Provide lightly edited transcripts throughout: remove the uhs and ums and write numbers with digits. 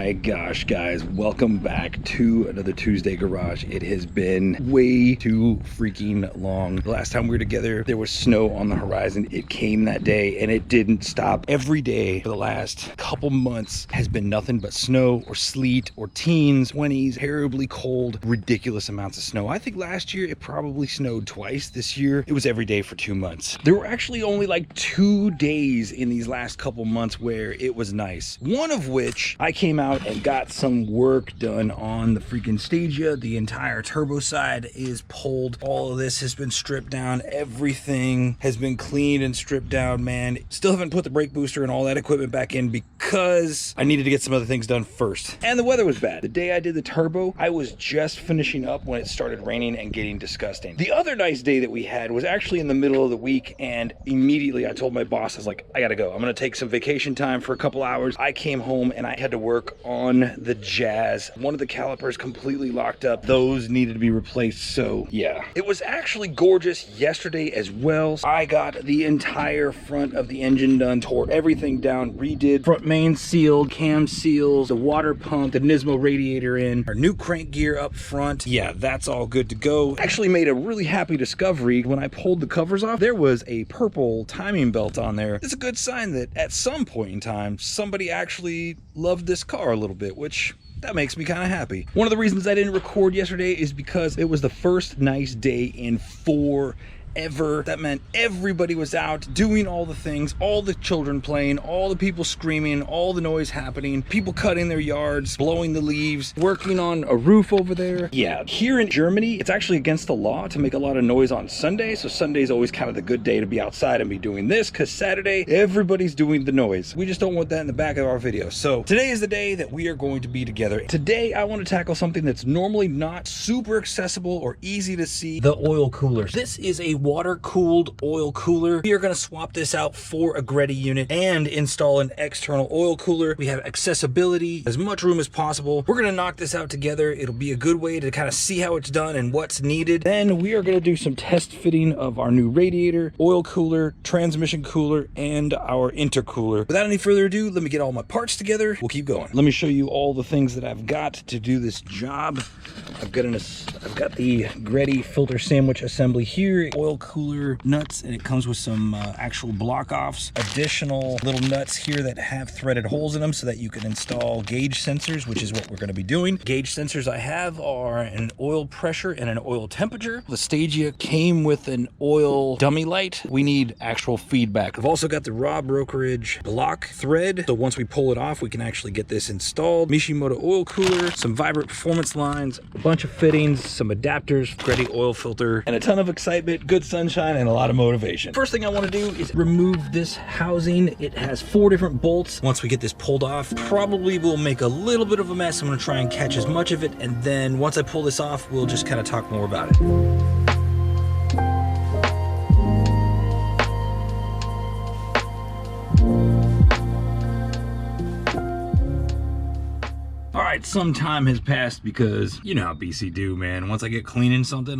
my gosh, guys, welcome back to another TueZday Garage. It has been way too freaking long. The last time we were together, there was snow on the horizon. It came that day and it didn't stop. Every day for the last couple months has been nothing but snow or sleet or teens, 20s, terribly cold, ridiculous amounts of snow. I think last year it probably snowed twice. This year it was every day for 2 months. There were actually only like 2 days in these last couple months where it was nice. One of which I came out and got some work done on the freaking Stagea. The entire turbo side is pulled. All of this has been stripped down. Everything has been cleaned and stripped down, man. Still haven't put the brake booster and all that equipment back in because I needed to get some other things done first. And the weather was bad. The day I did the turbo, I was just finishing up when it started raining and getting disgusting. The other nice day that we had was actually in the middle of the week, and immediately I told my boss, I was like, I gotta go. I'm gonna take some vacation time for a couple hours. I came home and I had to work on the Jazz. One of the calipers completely locked up. Those needed to be replaced, so yeah. It was actually gorgeous yesterday as well. I got the entire front of the engine done, tore everything down, redid front main sealed, cam seals, the water pump, the Nismo radiator in, our new crank gear up front. Yeah, that's all good to go. Actually made a really happy discovery. When I pulled the covers off, there was a purple timing belt on there. It's a good sign that at some point in time, somebody actually loved this car a little bit, which that makes me kind of happy. One of the reasons I didn't record yesterday is because it was the first nice day in forever. That meant everybody was out doing all the things, all the children playing, all the people screaming, all the noise happening, people cutting their yards, blowing the leaves, working on a roof over there. Yeah, here in Germany, it's actually against the law to make a lot of noise on Sunday, so Sunday's always kind of the good day to be outside and be doing this, because Saturday, everybody's doing the noise. We just don't want that in the back of our video. So today is the day that we are going to be together. Today, I want to tackle something that's normally not super accessible or easy to see, the oil coolers. This is a water-cooled oil cooler. We are going to swap this out for a Greddy unit and install an external oil cooler. We have accessibility, as much room as possible. We're going to knock this out together. It'll be a good way to kind of see how it's done and what's needed. Then we are going to do some test fitting of our new radiator, oil cooler, transmission cooler, and our intercooler. Without any further ado, let me get all my parts together. We'll keep going. Let me show you all the things that I've got to do this job. I've got the Greddy filter sandwich assembly here, oil cooler nuts, and it comes with some actual block offs, additional little nuts here that have threaded holes in them so that you can install gauge sensors, which is what we're going to be doing. Gauge sensors I have are an oil pressure and an oil temperature. The Stagea came with an oil dummy light. We need actual feedback. I've also got the raw brokerage block thread, so once we pull it off we can actually get this installed. Mishimoto oil cooler, some vibrant performance lines, a bunch of fittings, some adapters, Greddy oil filter, and a ton of excitement, good sunshine, and a lot of motivation. First thing I want to do is remove this housing. It has 4 different bolts. Once we get this pulled off, probably we'll make a little bit of a mess. I'm going to try and catch as much of it, and then once I pull this off, we'll just kind of talk more about it. All right, some time has passed because you know how BC do, man. Once I get cleaning something,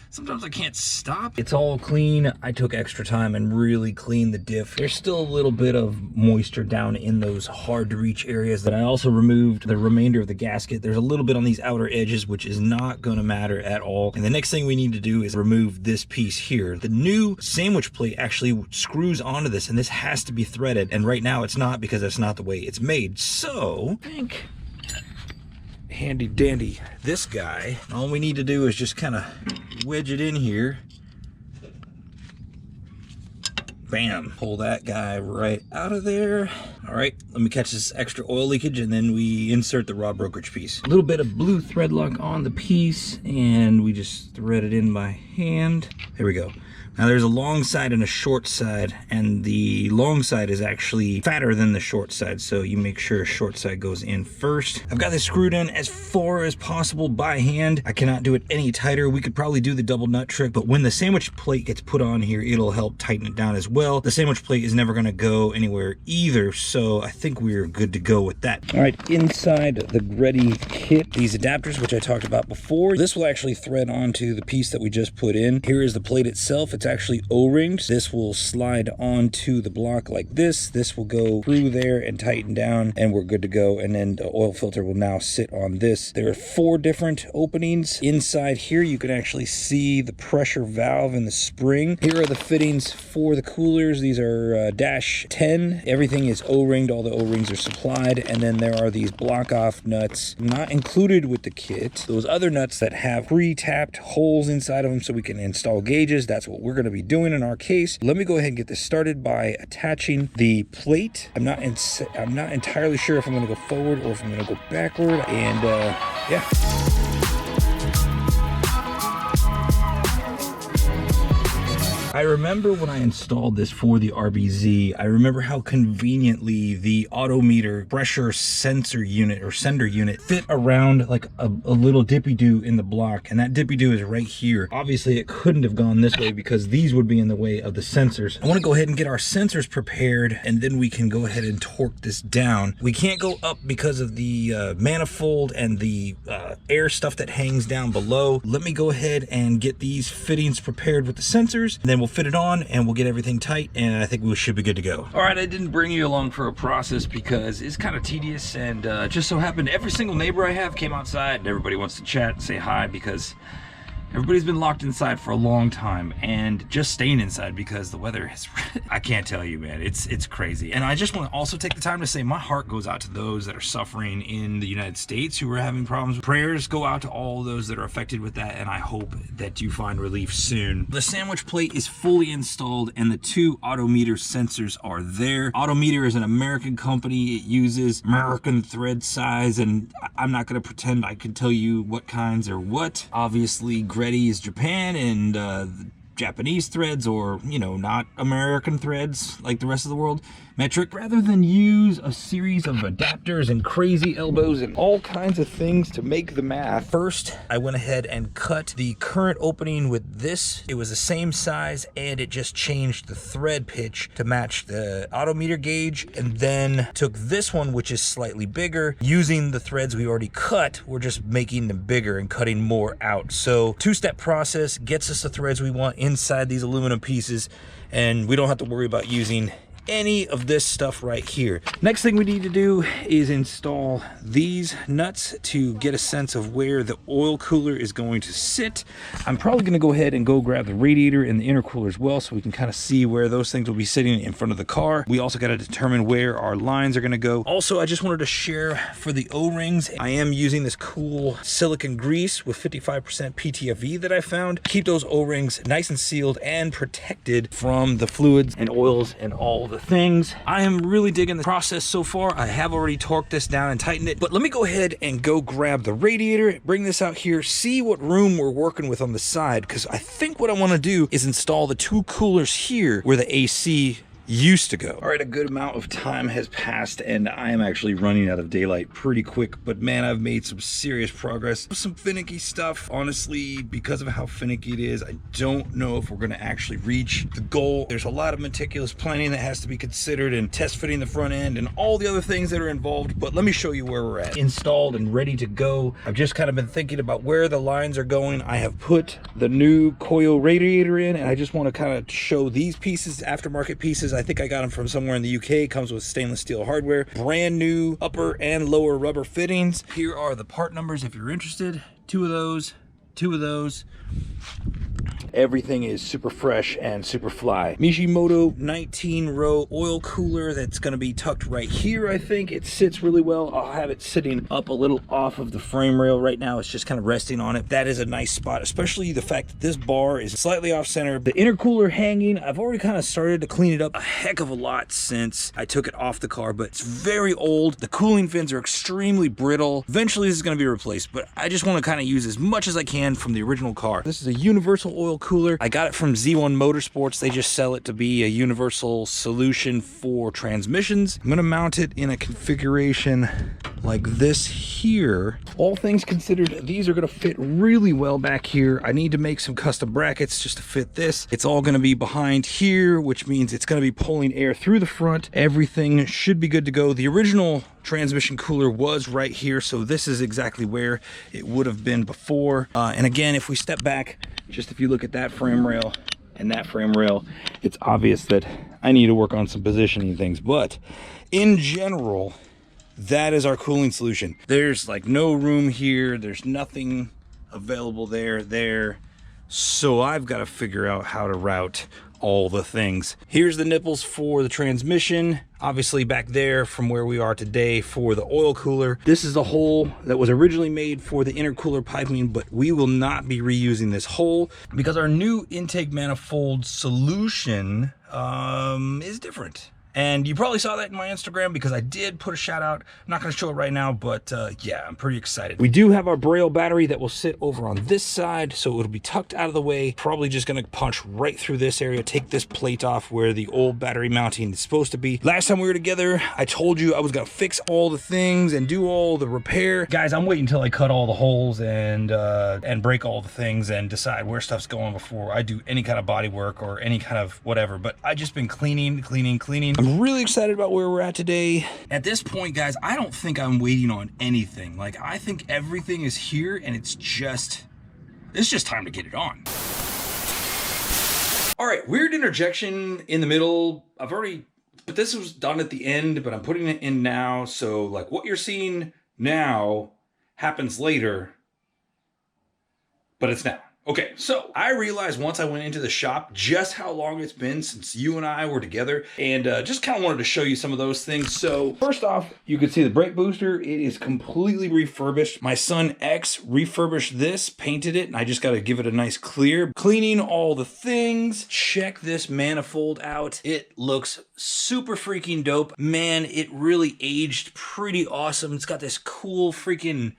sometimes I can't stop. It's all clean. I took extra time and really cleaned the diff. There's still a little bit of moisture down in those hard to reach areas that I also removed the remainder of the gasket. There's a little bit on these outer edges, which is not gonna matter at all. And the next thing we need to do is remove this piece here. The new sandwich plate actually screws onto this, and this has to be threaded. And right now it's not, because that's not the way it's made. So I think handy dandy this guy, all we need to do is just kind of wedge it in here. Bam, pull that guy right out of there. All right, let me catch this extra oil leakage, and then we insert the raw brokerage piece. A little bit of blue thread lock on the piece, and we just thread it in by hand. There we go. Now there's a long side and a short side, and the long side is actually fatter than the short side, so you make sure short side goes in first. I've got this screwed in as far as possible by hand. I cannot do it any tighter. We could probably do the double nut trick, but when the sandwich plate gets put on here, it'll help tighten it down as well. The sandwich plate is never gonna go anywhere either, so I think we're good to go with that. All right, inside the Greddy kit, these adapters, which I talked about before, this will actually thread onto the piece that we just put in. Here is the plate itself. It's it's actually O-ringed. This will slide onto the block like this. This will go through there and tighten down, and we're good to go. And then the oil filter will now sit on this. There are 4 different openings. Inside here, you can actually see the pressure valve and the spring. Here are the fittings for the coolers. These are dash 10. Everything is O-ringed. All the O-rings are supplied. And then there are these block-off nuts not included with the kit. Those other nuts that have pre-tapped holes inside of them so we can install gauges. That's what we're going to be doing in our case. Let me go ahead and get this started by attaching the plate. I'm not entirely sure if I'm going to go forward or if I'm going to go backward. And yeah. I remember when I installed this for the RBZ, I remember how conveniently the autometer pressure sensor unit or sender unit fit around like a little dippy-doo in the block, and that dippy-doo is right here. Obviously it couldn't have gone this way because these would be in the way of the sensors. I want to go ahead and get our sensors prepared, and then we can go ahead and torque this down. We can't go up because of the manifold and the air stuff that hangs down below. Let me go ahead and get these fittings prepared with the sensors, and then we'll fit it on and we'll get everything tight, and I think we should be good to go. All right, I didn't bring you along for a process because it's kind of tedious, and just so happened every single neighbor I have came outside and everybody wants to chat and say hi because everybody's been locked inside for a long time, and just staying inside because the weather is, I can't tell you, man, it's crazy. And I just want to also take the time to say my heart goes out to those that are suffering in the United States who are having problems. Prayers go out to all those that are affected with that, and I hope that you find relief soon. The sandwich plate is fully installed and the 2 Autometer sensors are there. Autometer is an American company. It uses American thread size, and I'm not going to pretend I can tell you what kinds are what. Obviously, Greddy is Japan, and the Japanese threads, or, you know, not American threads like the rest of the world, metric. Rather than use a series of adapters and crazy elbows and all kinds of things to make the math, first I went ahead and cut the current opening with this. It was the same size, and it just changed the thread pitch to match the autometer gauge, and then took this one, which is slightly bigger. Using the threads we already cut, we're just making them bigger and cutting more out. So 2-step process gets us the threads we want inside these aluminum pieces, and we don't have to worry about using any of this stuff right here. Next thing we need to do is install these nuts to get a sense of where the oil cooler is going to sit. I'm probably going to go ahead and go grab the radiator and the intercooler as well, so we can kind of see where those things will be sitting in front of the car. We also got to determine where our lines are going to go. Also, I just wanted to share for the O-rings, I am using this cool silicone grease with 55% PTFE that I found. Keep those O-rings nice and sealed and protected from the fluids and oils and all the things. I am really digging the process so far. I have already torqued this down and tightened it, but let me go ahead and go grab the radiator, bring this out here, see what room we're working with on the side, because I think what I want to do is install the 2 coolers here where the AC used to go. All right, a good amount of time has passed and I am actually running out of daylight pretty quick, but man, I've made some serious progress. Some finicky stuff. Honestly, because of how finicky it is, I don't know if we're going to actually reach the goal. There's a lot of meticulous planning that has to be considered, and test fitting the front end and all the other things that are involved, but let me show you where we're at. Installed and ready to go. I've just kind of been thinking about where the lines are going. I have put the new coil radiator in, and I just want to kind of show these pieces, aftermarket pieces. I think I got them from somewhere in the UK. Comes with stainless steel hardware, brand new upper and lower rubber fittings. Here are the part numbers if you're interested. 2 of those, 2 of those. Everything is super fresh and super fly. Mishimoto 19 row oil cooler that's going to be tucked right here. I think it sits really well. I'll have it sitting up a little off of the frame rail right now. It's just kind of resting on it. That is a nice spot, especially the fact that this bar is slightly off center. The intercooler hanging, I've already kind of started to clean it up a heck of a lot since I took it off the car, but it's very old. The cooling fins are extremely brittle. Eventually this is going to be replaced, but I just want to kind of use as much as I can from the original car. This is a universal oil cooler. I got it from Z1 Motorsports. They just sell it to be a universal solution for transmissions. I'm going to mount it in a configuration like this here. All things considered, these are going to fit really well back here. I need to make some custom brackets just to fit this. It's all going to be behind here, which means it's going to be pulling air through the front. Everything should be good to go. The original transmission cooler was right here, so this is exactly where it would have been before. And again, if we step back, just if you look at that frame rail, and that frame rail, it's obvious that I need to work on some positioning things. But in general, that is our cooling solution. There's like no room here. There's nothing available there. So I've got to figure out how to route all the things. Here's the nipples for the transmission. Obviously back there from where we are today for the oil cooler. This is the hole that was originally made for the intercooler piping, but we will not be reusing this hole because our new intake manifold solution is different. And you probably saw that in my Instagram because I did put a shout out. I'm not going to show it right now, but yeah, I'm pretty excited. We do have our Braille battery that will sit over on this side, so it'll be tucked out of the way. Probably just going to punch right through this area, take this plate off where the old battery mounting is supposed to be. Last time we were together, I told you I was going to fix all the things and do all the repair. Guys, I'm waiting until I cut all the holes and break all the things and decide where stuff's going before I do any kind of body work or any kind of whatever. But I just been cleaning. I'm really excited about where we're at today. At this point, guys, I don't think I'm waiting on anything. Like, I think everything is here and it's just time to get it on. All right, weird interjection in the middle. But this was done at the end, but I'm putting it in now. So like what you're seeing now happens later, but it's now. Okay, so I realized once I went into the shop just how long it's been since you and I were together, and just kind of wanted to show you some of those things. So first off, you can see the brake booster. It is completely refurbished. My son X refurbished this, painted it, and I just got to give it a nice clear. Cleaning all the things. Check this manifold out. It looks super freaking dope. Man, it really aged pretty awesome. It's got this cool freaking,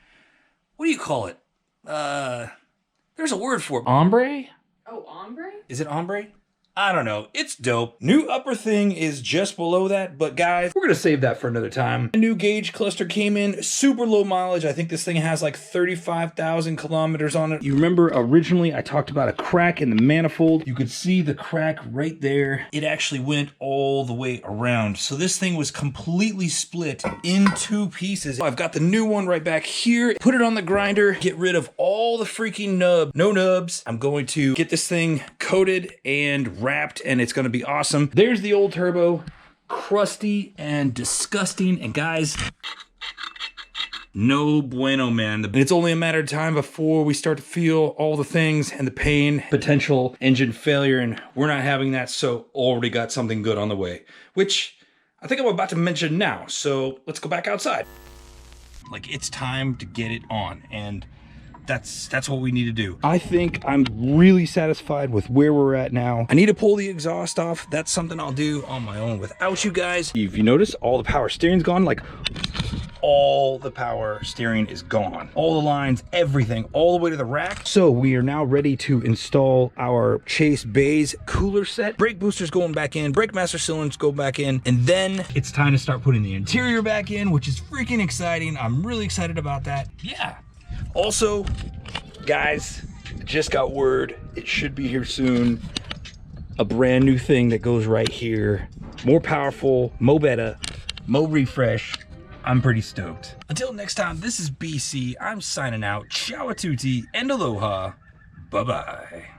what do you call it? There's a word for it. Ombre? Oh, ombre? Is it ombre? I don't know. It's dope. New upper thing is just below that, but guys, we're gonna save that for another time. A new gauge cluster came in, super low mileage. I think this thing has like 35,000 kilometers on it. You remember originally I talked about a crack in the manifold. You could see the crack right there. It actually went all the way around. So this thing was completely split in two pieces. I've got the new one right back here. Put it on the grinder, get rid of all the freaking no nubs. I'm going to get this thing coated and wrapped, and it's going to be awesome. There's the old turbo, crusty and disgusting, and guys, no bueno, man. It's only a matter of time before we start to feel all the things and the pain, potential engine failure, and we're not having that, so already got something good on the way, which I think I'm about to mention now. So let's go back outside. Like, it's time to get it on, and that's what we need to do. I think I'm really satisfied with where we're at now. I need to pull the exhaust off. That's something I'll do on my own without you guys. If you notice, all the power steering's gone. Like, all the power steering is gone. All the lines, everything, all the way to the rack. So we are now ready to install our Chase Bays cooler set. Brake boosters going back in, brake master cylinders go back in, and then it's time to start putting the interior back in, which is freaking exciting. I'm really excited about that. Yeah. Also, guys, just got word, it should be here soon. A brand new thing that goes right here. More powerful, mo better, mo refresh. I'm pretty stoked. Until next time, this is BC. I'm signing out. Ciao a tutti and aloha. Bye-bye.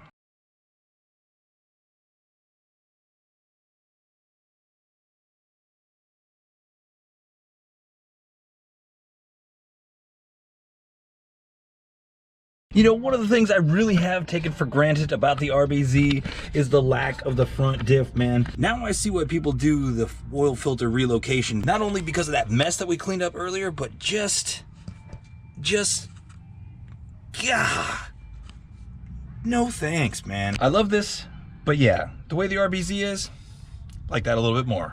You know, one of the things I really have taken for granted about the RBZ is the lack of the front diff, man. Now I see why people do the oil filter relocation, not only because of that mess that we cleaned up earlier, but just, yeah. No thanks, man. I love this, but yeah, the way the RBZ is, like that a little bit more.